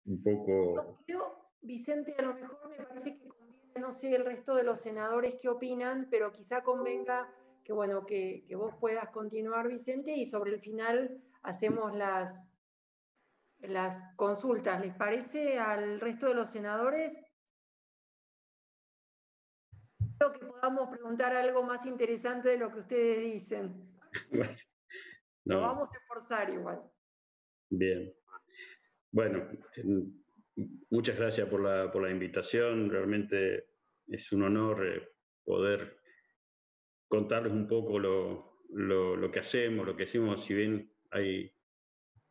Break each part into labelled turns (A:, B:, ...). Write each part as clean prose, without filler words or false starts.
A: un poco...
B: Creo, Vicente, a lo mejor me parece que conviene, no sé el resto de los senadores qué opinan, pero quizá convenga que, bueno, que vos puedas continuar, Vicente, y sobre el final hacemos las consultas. ¿Les parece al resto de los senadores? Creo que podamos preguntar algo más interesante de lo que ustedes dicen.
A: Bueno,
B: Lo
A: no,
B: vamos a esforzar igual.
A: bien. Bueno, muchas gracias por la invitación. Realmente es un honor poder contarles un poco lo que hacemos, lo que hacemos. Si bien hay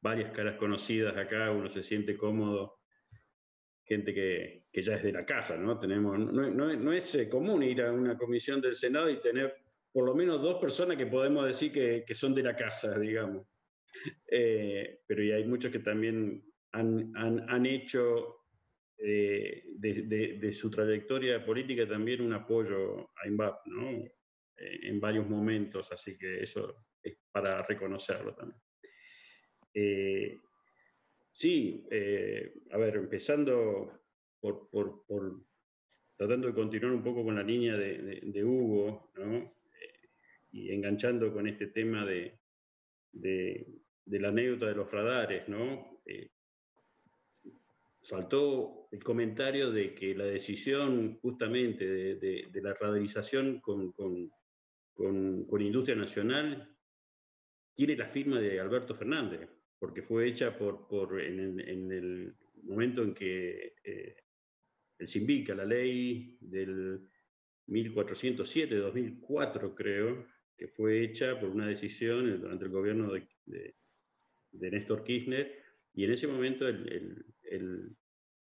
A: varias caras conocidas acá, uno se siente cómodo, gente que ya es de la casa, ¿no? No es común ir a una comisión del Senado y tener por lo menos dos personas que podemos decir que son de la casa, digamos. Pero hay muchos que también han hecho de su trayectoria política también un apoyo a INVAP, ¿no? En varios momentos, así que eso es para reconocerlo también. Sí, a ver, empezando por tratando de continuar un poco con la línea de Hugo, ¿no? Y enganchando con este tema de la anécdota de los radares, ¿no? Faltó el comentario de que la decisión justamente de la radarización con Industria Nacional tiene la firma de Alberto Fernández, porque fue hecha en el momento en que el SINVICA, la ley del 1407 de 2004, creo, que fue hecha por una decisión durante el gobierno de Néstor Kirchner, y en ese momento el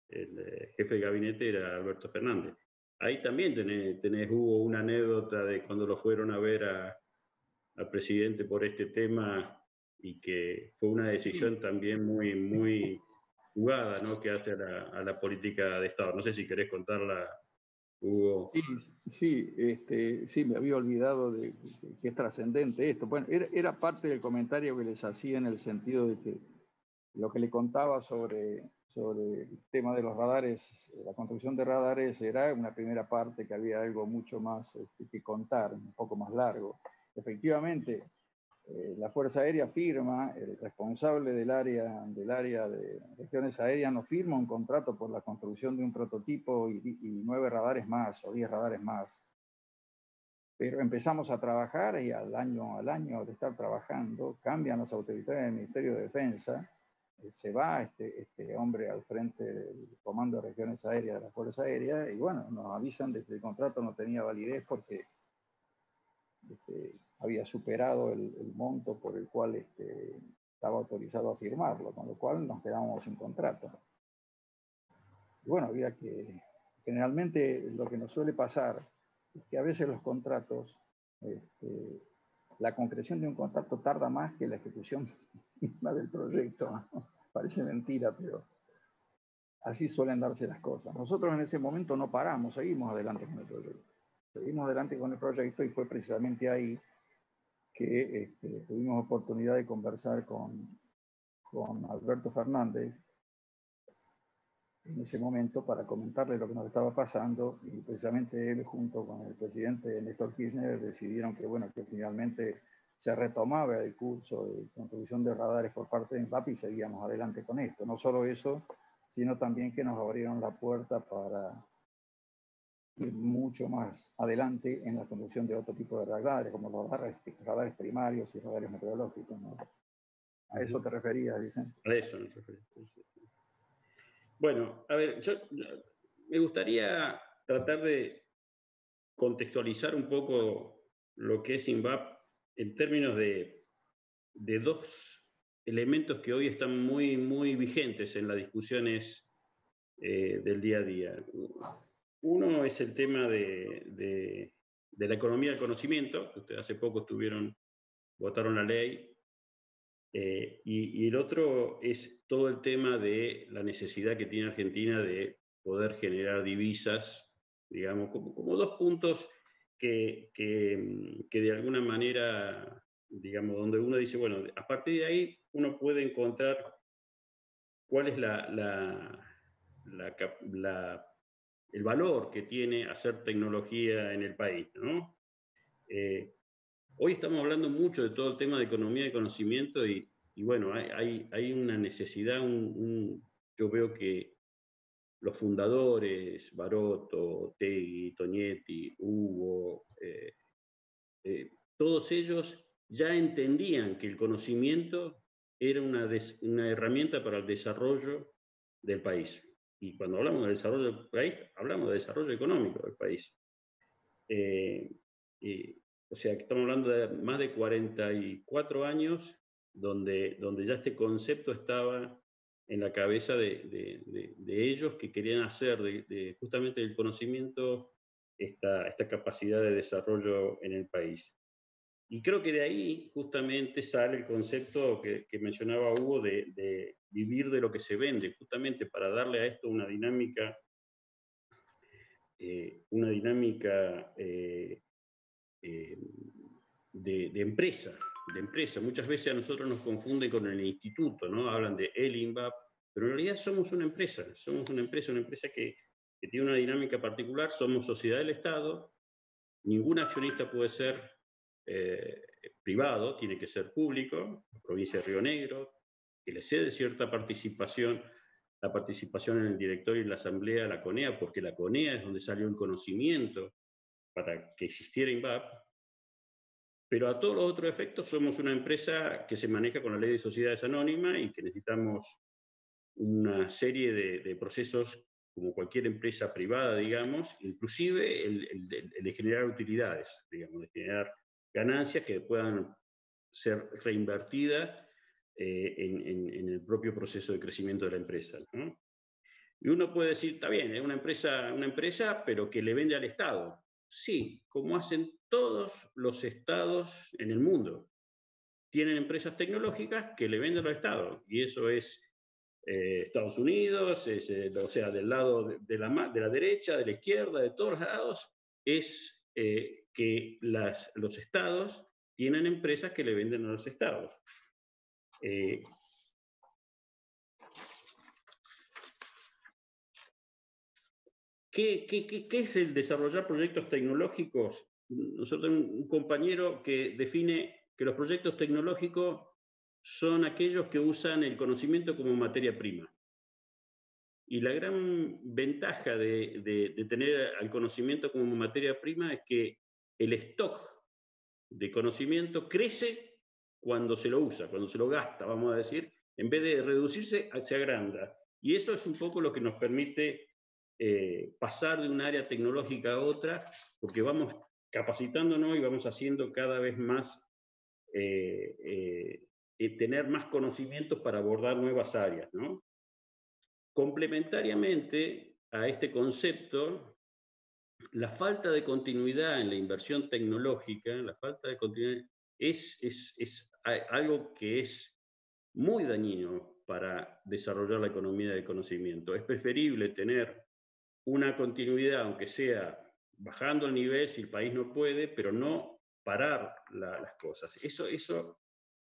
A: jefe de gabinete era Alberto Fernández. Ahí también hubo una anécdota de cuando lo fueron a ver al presidente por este tema, y que fue una decisión también muy jugada, ¿no? Que hace a la política de Estado. No sé si querés contarla, Hugo.
C: Sí, me había olvidado de que es trascendente esto. Bueno, era parte del comentario que les hacía en el sentido de que lo que le contaba sobre el tema de los radares, la construcción de radares, era una primera parte, que había algo mucho más que contar, un poco más largo. Efectivamente, la Fuerza Aérea firma, el responsable del área de regiones aéreas nos firma un contrato por la construcción de un prototipo y 9 radares más o 10 radares más. Pero empezamos a trabajar y al año de estar trabajando, cambian las autoridades del Ministerio de Defensa, se va este hombre al frente del Comando de Regiones Aéreas de la Fuerza Aérea, y bueno, nos avisan de que el contrato no tenía validez porque había superado el monto por el cual estaba autorizado a firmarlo, con lo cual nos quedábamos sin contrato. Y bueno, generalmente lo que nos suele pasar es que a veces los contratos, la concreción de un contrato tarda más que la ejecución misma del proyecto, ¿no? Parece mentira, pero así suelen darse las cosas. Nosotros en ese momento no paramos, seguimos adelante con el proyecto. Seguimos adelante con el proyecto, y fue precisamente ahí que tuvimos oportunidad de conversar con Alberto Fernández en ese momento para comentarle lo que nos estaba pasando, y precisamente él junto con el presidente Néstor Kirchner decidieron que finalmente se retomaba el curso de construcción de radares por parte de INVAP y seguíamos adelante con esto. No solo eso, sino también que nos abrieron la puerta para ir mucho más adelante en la construcción de otro tipo de radares, como los radares primarios y radares meteorológicos, ¿no? ¿A eso te referías, Vicente?
A: A eso me refería. Bueno, a ver, me gustaría tratar de contextualizar un poco lo que es INVAP en términos de dos elementos que hoy están muy vigentes en las discusiones del día a día. Uno es el tema de la economía del conocimiento, que ustedes hace poco votaron la ley, y el otro es todo el tema de la necesidad que tiene Argentina de poder generar divisas, digamos, como dos puntos que de alguna manera, digamos, donde uno dice, bueno, a partir de ahí uno puede encontrar cuál es el valor que tiene hacer tecnología en el país, ¿no? Hoy estamos hablando mucho de todo el tema de economía de conocimiento y bueno, hay una necesidad, yo veo que los fundadores, Baroto, Tegui, Tonietti, Hugo, todos ellos ya entendían que el conocimiento era una herramienta para el desarrollo del país. Y cuando hablamos de desarrollo del país, hablamos de desarrollo económico del país. O sea, que estamos hablando de más de 44 años donde ya este concepto estaba en la cabeza de ellos, que querían hacer justamente del conocimiento esta capacidad de desarrollo en el país. Y creo que de ahí justamente sale el concepto que mencionaba Hugo de vivir de lo que se vende, justamente para darle a esto una dinámica de empresa. Muchas veces a nosotros nos confunden con el instituto, ¿no? Hablan de el INVAP, pero en realidad somos una empresa que tiene una dinámica particular, somos sociedad del Estado, ningún accionista puede ser privado, tiene que ser público, la provincia de Río Negro, que le cede cierta participación, la participación en el directorio y la asamblea a la CONEA, porque la CONEA es donde salió el conocimiento para que existiera INVAP, pero a todos los otros efectos somos una empresa que se maneja con la ley de sociedades anónimas y que necesitamos una serie de procesos como cualquier empresa privada, digamos, inclusive el de generar utilidades, digamos, de generar ganancias que puedan ser reinvertidas en el propio proceso de crecimiento de la empresa, ¿no? Y uno puede decir, está bien, es una empresa, pero que le vende al Estado. Sí, como hacen todos los estados en el mundo. Tienen empresas tecnológicas que le venden al Estado, y eso es Estados Unidos, o sea, del lado de la derecha, de la izquierda, de todos lados, es que los estados tienen empresas que le venden a los estados. ¿Qué es el desarrollar proyectos tecnológicos? Nosotros tenemos un compañero que define que los proyectos tecnológicos son aquellos que usan el conocimiento como materia prima. Y la gran ventaja de tener al conocimiento como materia prima es que el stock de conocimiento crece cuando se lo usa, cuando se lo gasta, vamos a decir, en vez de reducirse, se agranda. Y eso es un poco lo que nos permite pasar de un área tecnológica a otra, porque vamos capacitándonos y vamos haciendo cada vez más, tener más conocimientos para abordar nuevas áreas, ¿no? Complementariamente a este concepto, la falta de continuidad en la inversión tecnológica, la falta de continuidad es algo que es muy dañino para desarrollar la economía del conocimiento. Es preferible tener una continuidad, aunque sea bajando el nivel si el país no puede, pero no parar las cosas. Eso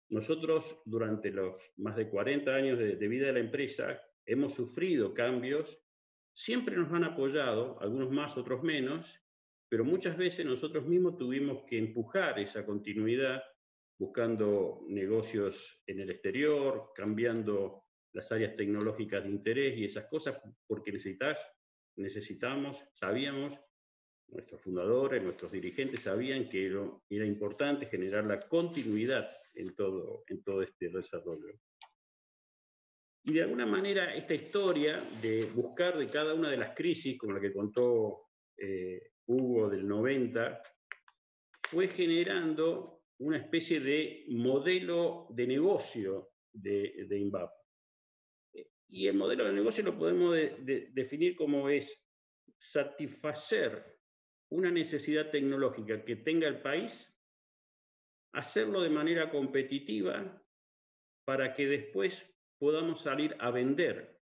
A: nosotros durante los más de 40 años de vida de la empresa hemos sufrido cambios, siempre nos han apoyado, algunos más, otros menos, pero muchas veces nosotros mismos tuvimos que empujar esa continuidad buscando negocios en el exterior, cambiando las áreas tecnológicas de interés y esas cosas, porque necesitamos, sabíamos, nuestros fundadores, nuestros dirigentes sabían que era importante generar la continuidad en todo este desarrollo. Y de alguna manera esta historia de buscar de cada una de las crisis, como la que contó Hugo del 90, fue generando una especie de modelo de negocio de INVAP. Y el modelo de negocio lo podemos definir como es satisfacer una necesidad tecnológica que tenga el país, hacerlo de manera competitiva para que después podamos salir a vender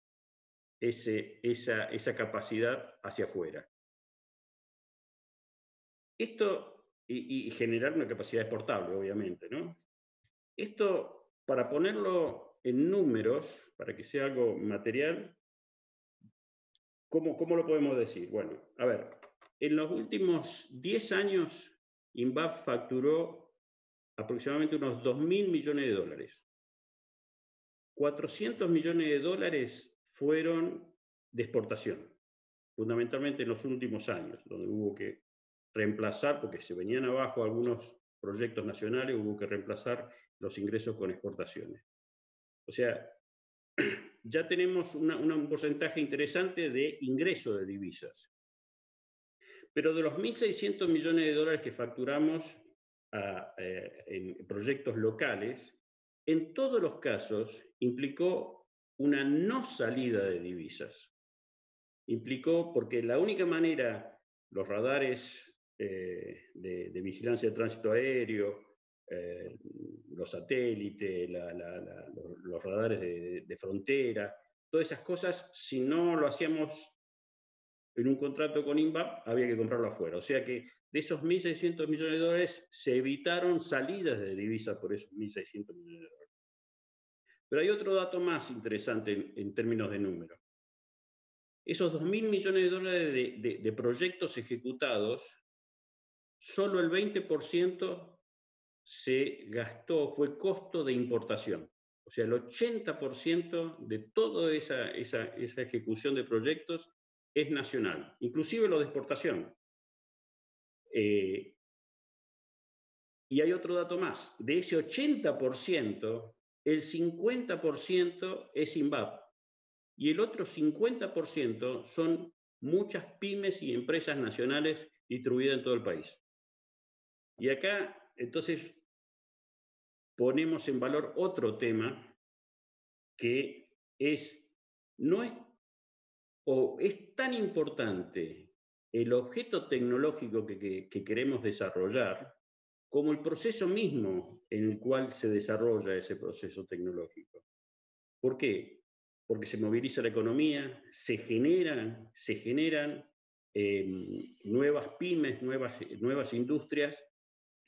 A: esa capacidad hacia afuera. Esto, y generar una capacidad exportable, obviamente, ¿no? Esto, para ponerlo en números, para que sea algo material, ¿cómo lo podemos decir? Bueno, a ver, en los últimos 10 años, INVAP facturó aproximadamente unos 2.000 millones de dólares. 400 millones de dólares fueron de exportación, fundamentalmente en los últimos años, donde hubo que reemplazar, porque se venían abajo algunos proyectos nacionales, hubo que reemplazar los ingresos con exportaciones. O sea, ya tenemos un porcentaje interesante de ingreso de divisas. Pero de los 1.600 millones de dólares que facturamos en proyectos locales, en todos los casos implicó una no salida de divisas. Implicó, porque la única manera, los radares de vigilancia de tránsito aéreo, los satélites, los radares de frontera, todas esas cosas, si no lo hacíamos en un contrato con INVAP, había que comprarlo afuera. O sea que de esos 1.600 millones de dólares se evitaron salidas de divisas por esos 1.600 millones de dólares. Pero hay otro dato más interesante en términos de número. Esos 2.000 millones de dólares de proyectos ejecutados, solo el 20% se gastó, fue costo de importación. O sea, el 80% de toda esa ejecución de proyectos es nacional, inclusive lo de exportación. Y hay otro dato más. De ese 80%, el 50% es INVAP. Y el otro 50% son muchas pymes y empresas nacionales distribuidas en todo el país. Y acá, entonces, ponemos en valor otro tema que no es, o es tan importante el objeto tecnológico que queremos desarrollar como el proceso mismo en el cual se desarrolla ese proceso tecnológico. ¿Por qué? Porque se moviliza la economía, se generan nuevas pymes, nuevas industrias,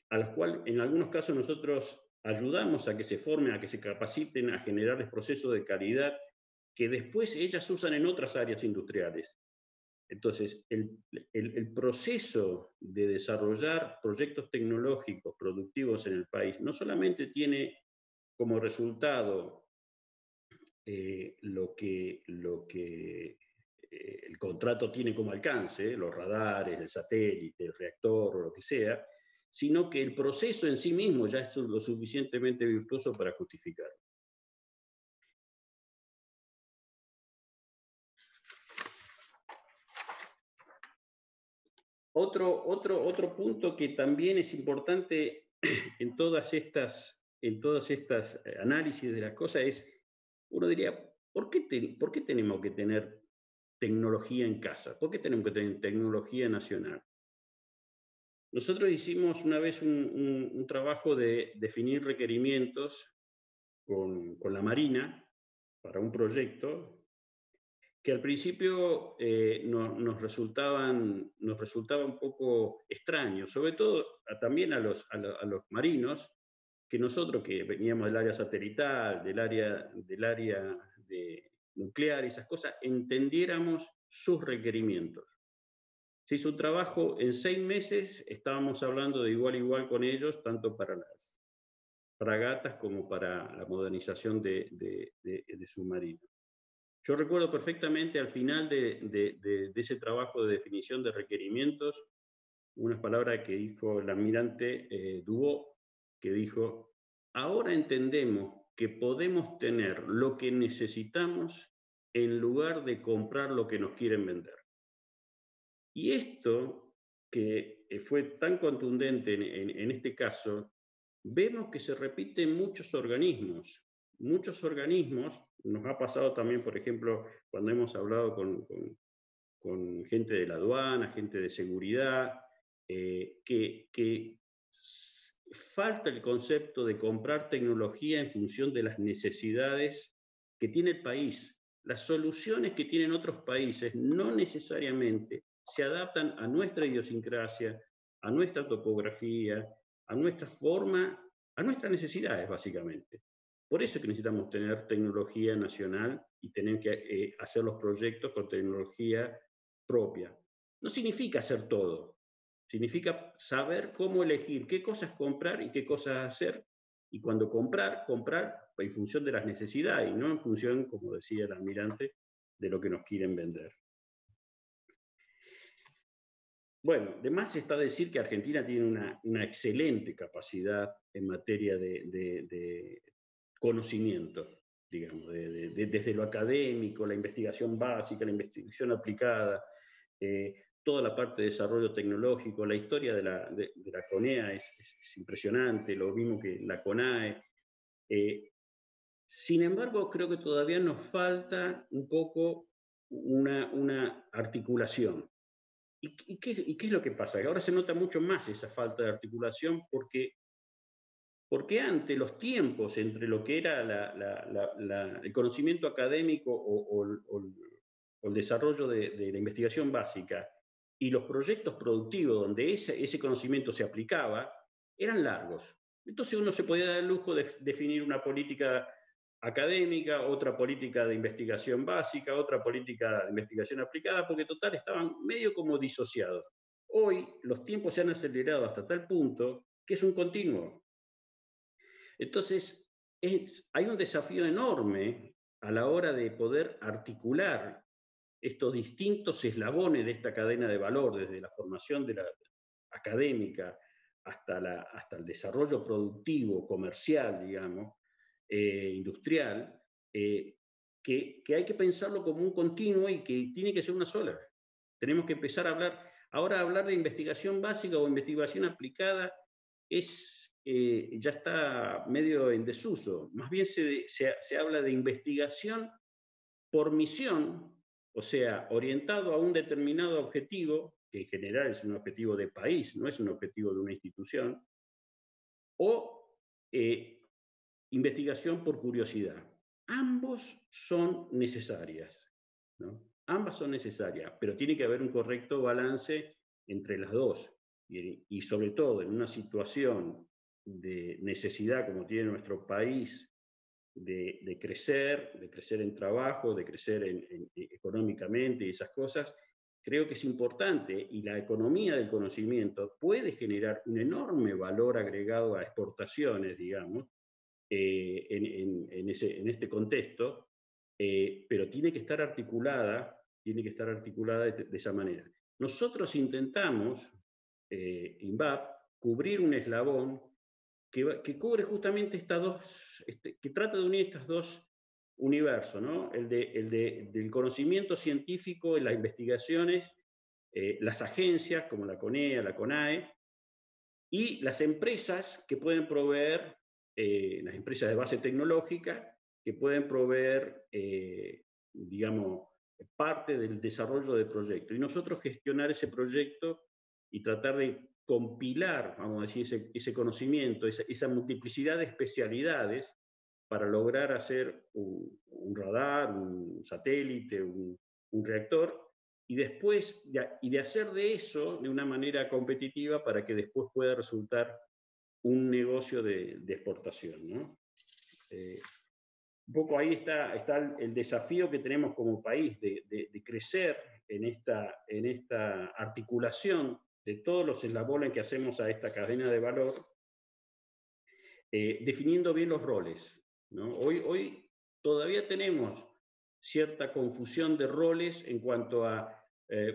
A: a las cuales en algunos casos nosotros ayudamos a que se formen, a que se capaciten, a generarles procesos de calidad que después ellas usan en otras áreas industriales. Entonces, el proceso de desarrollar proyectos tecnológicos productivos en el país no solamente tiene como resultado lo que el contrato tiene como alcance, los radares, el satélite, el reactor o lo que sea, sino que el proceso en sí mismo ya es lo suficientemente virtuoso para justificarlo. Otro punto que también es importante en todas estas análisis de las cosas es, uno diría, ¿por qué tenemos que tener tecnología en casa? ¿Por qué tenemos que tener tecnología nacional? Nosotros hicimos una vez un trabajo de definir requerimientos con la Marina para un proyecto que al principio nos resultaba un poco extraño, sobre todo también a los marinos, que nosotros que veníamos del área satelital, del área de nuclear y esas cosas, entendiéramos sus requerimientos. Se hizo un trabajo en 6 meses, estábamos hablando de igual a igual con ellos, tanto para las fragatas como para la modernización de submarinos. Yo recuerdo perfectamente al final de ese trabajo de definición de requerimientos, unas palabras que dijo el almirante Dubó, que dijo: ahora entendemos que podemos tener lo que necesitamos en lugar de comprar lo que nos quieren vender. Y esto, que fue tan contundente en este caso, vemos que se repite en muchos organismos. Muchos organismos, nos ha pasado también, por ejemplo, cuando hemos hablado con gente de la aduana, gente de seguridad, que falta el concepto de comprar tecnología en función de las necesidades que tiene el país. Las soluciones que tienen otros países no necesariamente se adaptan a nuestra idiosincrasia, a nuestra topografía, a nuestra forma, a nuestras necesidades, básicamente. Por eso es que necesitamos tener tecnología nacional y tener que hacer los proyectos con tecnología propia. No significa hacer todo, significa saber cómo elegir qué cosas comprar y qué cosas hacer. Y cuando comprar en función de las necesidades y no en función, como decía el almirante, de lo que nos quieren vender. Bueno, de más está decir que Argentina tiene una excelente capacidad en materia de conocimiento, digamos, desde lo académico, la investigación básica, la investigación aplicada, toda la parte de desarrollo tecnológico, la historia de la CONEA es impresionante, lo mismo que la CONAE. Sin embargo, creo que todavía nos falta un poco una articulación. ¿Y qué es lo que pasa? Que ahora se nota mucho más esa falta de articulación porque antes los tiempos entre lo que era el conocimiento académico o el desarrollo de la investigación básica y los proyectos productivos donde ese conocimiento se aplicaba eran largos. Entonces uno se podía dar el lujo de definir una política académica, otra política de investigación básica, otra política de investigación aplicada, porque total estaban medio como disociados. Hoy los tiempos se han acelerado hasta tal punto que es un continuo. Entonces, hay un desafío enorme a la hora de poder articular estos distintos eslabones de esta cadena de valor, desde la formación de la académica hasta el desarrollo productivo, comercial, digamos, industrial, que hay que pensarlo como un continuo y que tiene que ser una sola. Tenemos que empezar a hablar de investigación básica o investigación aplicada ya está medio en desuso. Más bien se habla de investigación por misión, o sea, orientado a un determinado objetivo, que en general es un objetivo de país, no es un objetivo de una institución, o investigación por curiosidad. Ambos son necesarias, ¿no? Ambas son necesarias, pero tiene que haber un correcto balance entre las dos. Y sobre todo en una situación de necesidad como tiene nuestro país de crecer en trabajo, de crecer económicamente y esas cosas, creo que es importante, y la economía del conocimiento puede generar un enorme valor agregado a exportaciones, digamos, en este contexto, pero tiene que estar articulada de esa manera. Nosotros intentamos, INVAP, cubrir un eslabón que cubre justamente que trata de unir estos dos universos, ¿no? Del conocimiento científico, de las investigaciones, las agencias como la CONEA, la CONAE, y las empresas que pueden proveer, las empresas de base tecnológica, que pueden proveer, digamos, parte del desarrollo del proyecto. Y nosotros gestionar ese proyecto y tratar de compilar, vamos a decir, ese conocimiento, esa multiplicidad de especialidades para lograr hacer un radar, un satélite, un reactor, y después de hacer de eso de una manera competitiva para que después pueda resultar un negocio de exportación, ¿no? Un poco ahí está el desafío que tenemos como país de crecer en esta articulación de todos los eslabones que hacemos a esta cadena de valor, definiendo bien los roles, ¿no? Hoy todavía tenemos cierta confusión de roles en cuanto a,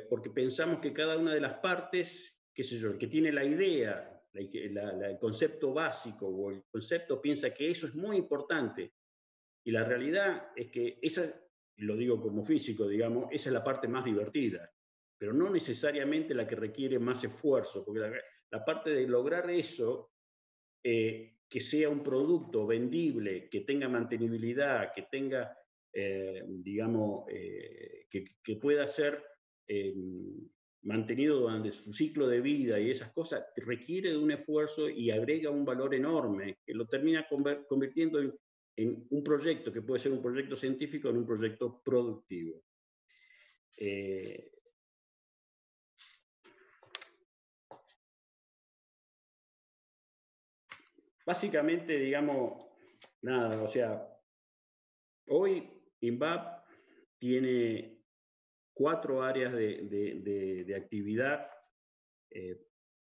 A: porque pensamos que cada una de las partes, qué sé yo, el que tiene la idea, el concepto básico o el concepto piensa que eso es muy importante, y la realidad es que esa, lo digo como físico, digamos, esa es la parte más divertida, pero no necesariamente la que requiere más esfuerzo, porque la parte de lograr eso, que sea un producto vendible, que tenga mantenibilidad, que tenga, digamos, que pueda ser mantenido durante su ciclo de vida y esas cosas, requiere de un esfuerzo y agrega un valor enorme, que lo termina convirtiendo en un proyecto, que puede ser un proyecto científico, en un proyecto productivo. Básicamente, digamos, nada, o sea, hoy INVAP tiene 4 áreas de actividad.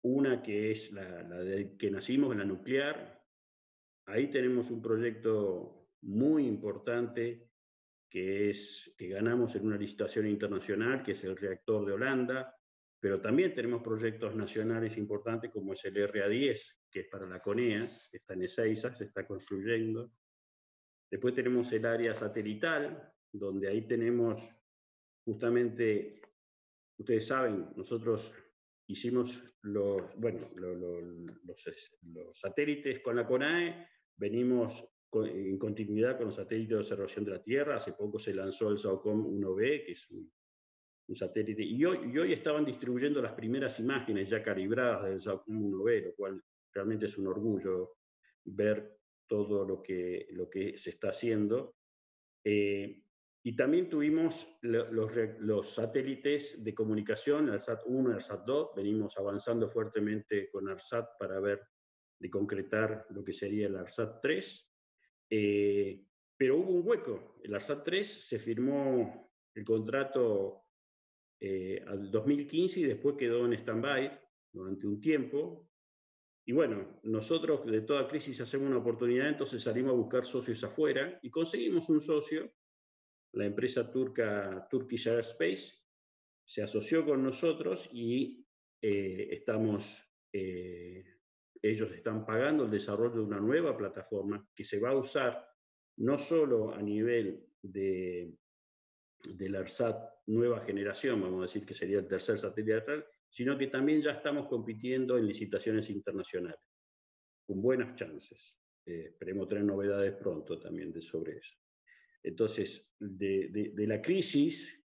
A: Una que es la de que nacimos en la nuclear. Ahí tenemos un proyecto muy importante que ganamos en una licitación internacional, que es el reactor de Holanda, pero también tenemos proyectos nacionales importantes como es el RA10, que es para la CONEA, que está en Ezeiza, se está construyendo. Después tenemos el área satelital, donde ahí tenemos justamente, ustedes saben, nosotros hicimos los satélites con la CONAE, venimos en continuidad con los satélites de observación de la Tierra. Hace poco se lanzó el SAOCOM 1B, que es un satélite, y hoy estaban distribuyendo las primeras imágenes ya calibradas del SAOCOM 1B, lo cual realmente es un orgullo ver todo lo que se está haciendo. Y también tuvimos los satélites de comunicación, el ARSAT-1 y el ARSAT-2. Venimos avanzando fuertemente con ARSAT para ver de concretar lo que sería el ARSAT-3. Pero hubo un hueco. El ARSAT-3 se firmó el contrato al 2015 y después quedó en stand-by durante un tiempo. Y bueno, nosotros de toda crisis hacemos una oportunidad, entonces salimos a buscar socios afuera y conseguimos un socio. La empresa turca Turkish Aerospace se asoció con nosotros y ellos están pagando el desarrollo de una nueva plataforma que se va a usar no solo a nivel del ARSAT nueva generación, vamos a decir que sería el tercer satélite, sino que también ya estamos compitiendo en licitaciones internacionales, con buenas chances. Esperemos tener novedades pronto también sobre eso. Entonces, de la crisis,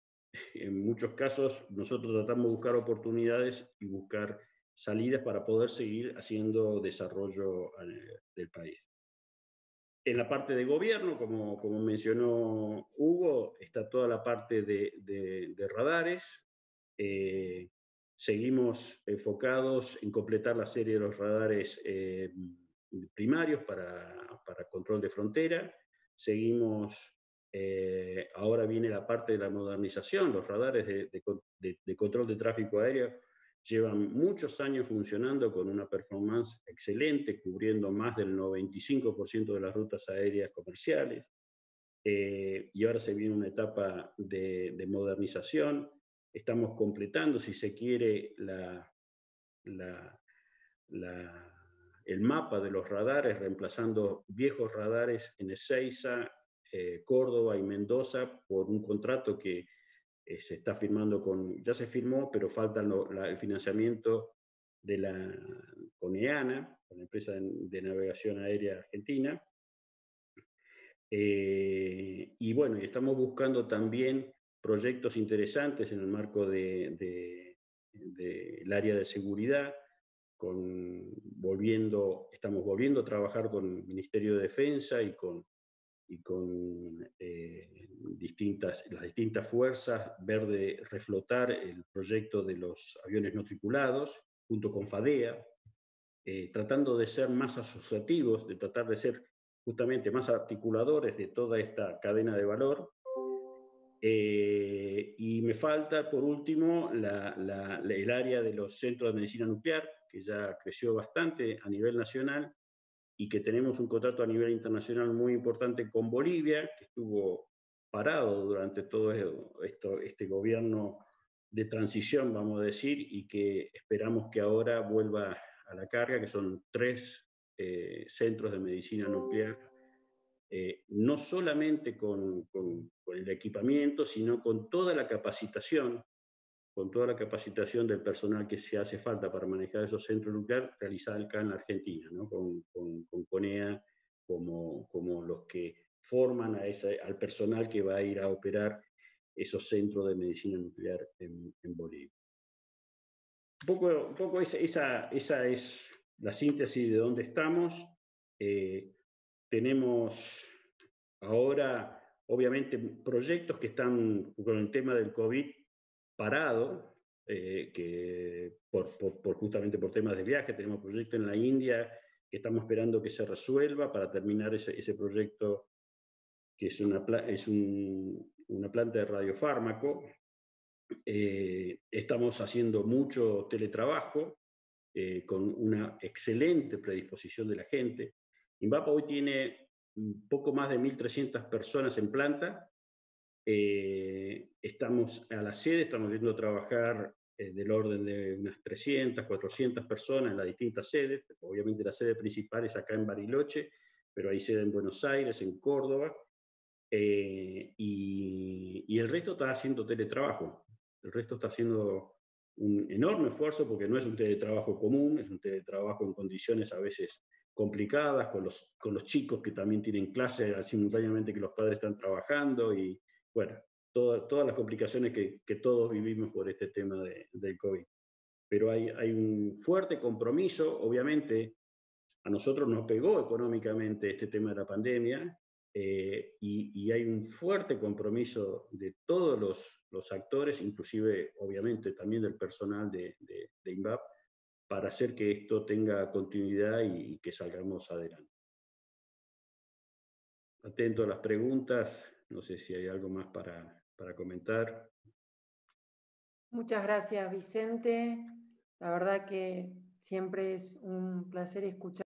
A: en muchos casos, nosotros tratamos de buscar oportunidades y buscar salidas para poder seguir haciendo desarrollo del país. En la parte de gobierno, como mencionó Hugo, está toda la parte de radares. Seguimos enfocados en completar la serie de los radares primarios para control de frontera. Seguimos, ahora viene la parte de la modernización. Los radares de control de tráfico aéreo llevan muchos años funcionando con una performance excelente, cubriendo más del 95% de las rutas aéreas comerciales. Y ahora se viene una etapa de modernización. Estamos completando, si se quiere, el mapa de los radares, reemplazando viejos radares en Ezeiza, Córdoba y Mendoza por un contrato que se está firmando ya se firmó, pero falta el financiamiento con EANA, con la empresa de navegación aérea argentina. Y bueno, estamos buscando también proyectos interesantes en el marco del área de seguridad, estamos volviendo a trabajar con el Ministerio de Defensa y con las distintas fuerzas, ver de reflotar el proyecto de los aviones no tripulados, junto con FADEA, tratando de ser más asociativos, de tratar de ser justamente más articuladores de toda esta cadena de valor. Y me falta, por último, el área de los centros de medicina nuclear, que ya creció bastante a nivel nacional, y que tenemos un contrato a nivel internacional muy importante con Bolivia, que estuvo parado durante todo este gobierno de transición, vamos a decir, y que esperamos que ahora vuelva a la carga, que son 3 centros de medicina nuclear, no solamente con el equipamiento, sino con toda la capacitación del personal que se hace falta para manejar esos centros nucleares, realizada acá en la Argentina, ¿no? con CONEA como los que forman al personal que va a ir a operar esos centros de medicina nuclear en Bolivia. Un poco esa es la síntesis de dónde estamos. Tenemos ahora, obviamente, proyectos que están con el tema del COVID parado, que justamente por temas de viaje. Tenemos proyectos en la India que estamos esperando que se resuelva para terminar ese proyecto, que es una planta de radiofármaco. Estamos haciendo mucho teletrabajo, con una excelente predisposición de la gente. INVAP hoy tiene un poco más de 1.300 personas en planta. Estamos a la sede, estamos yendo a trabajar del orden de unas 300, 400 personas en las distintas sedes. Obviamente la sede principal es acá en Bariloche, pero hay sede en Buenos Aires, en Córdoba, y el resto está haciendo teletrabajo. El resto está haciendo un enorme esfuerzo, porque no es un teletrabajo común, es un teletrabajo en condiciones a veces complicadas, con los chicos que también tienen clases simultáneamente que los padres están trabajando, y bueno, todas las complicaciones que todos vivimos por este tema del COVID. Pero hay un fuerte compromiso. Obviamente a nosotros nos pegó económicamente este tema de la pandemia, y hay un fuerte compromiso de todos los actores, inclusive obviamente también del personal de INVAP, para hacer que esto tenga continuidad y que salgamos adelante. Atento a las preguntas, no sé si hay algo más para comentar.
B: Muchas gracias, Vicente. La verdad que siempre es un placer escuchar